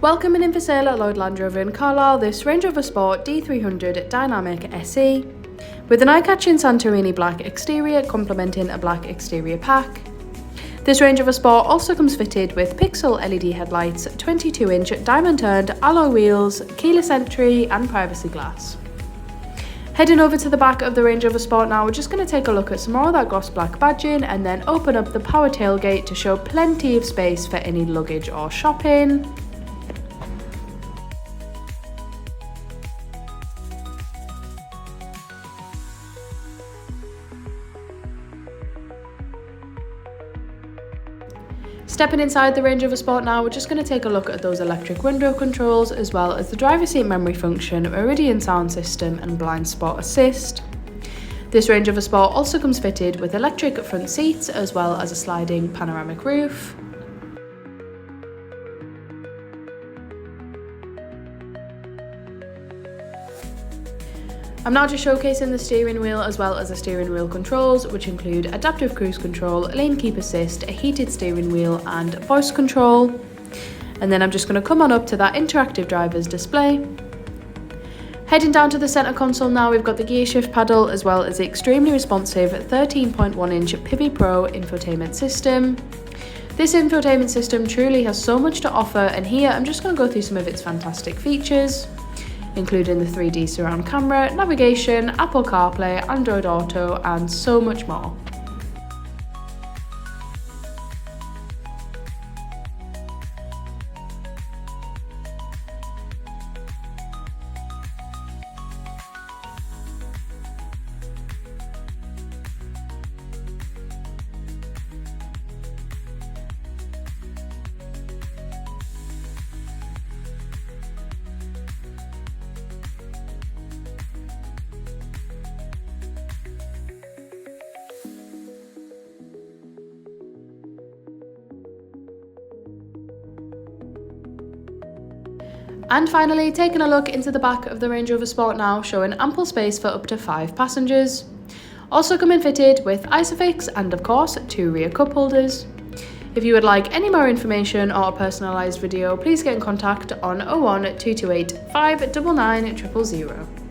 Welcome in for sale at Lloyd Land Rover in Carlisle this Range Rover Sport D300 Dynamic SE with an eye-catching Santorini Black exterior complementing a black exterior pack. This Range Rover Sport also comes fitted with pixel LED headlights, 22-inch diamond-turned alloy wheels, keyless entry and privacy glass. Heading over to the back of the Range Rover Sport now, we're just going to take a look at some more of that gloss black badging and then open up the power tailgate to show plenty of space for any luggage or shopping. Stepping inside the Range Rover Sport now, we're just going to take a look at those electric window controls as well as the driver's seat memory function, Meridian sound system and blind spot assist. This Range Rover Sport also comes fitted with electric front seats as well as a sliding panoramic roof. I'm now just showcasing the steering wheel as well as the steering wheel controls, which include adaptive cruise control, lane keep assist, a heated steering wheel and voice control. And then I'm just going to come on up to that interactive driver's display. Heading down to the centre console now, we've got the gear shift paddle as well as the extremely responsive 13.1-inch Pivi Pro infotainment system. This infotainment system truly has so much to offer, and here I'm just going to go through some of its fantastic features, including the 3D surround camera, navigation, Apple CarPlay, Android Auto and so much more. And finally, taking a look into the back of the Range Rover Sport now, showing ample space for up to 5 passengers. Also coming fitted with Isofix and of course 2 rear cup holders. If you would like any more information or a personalised video, please get in contact on 01 228 599 000.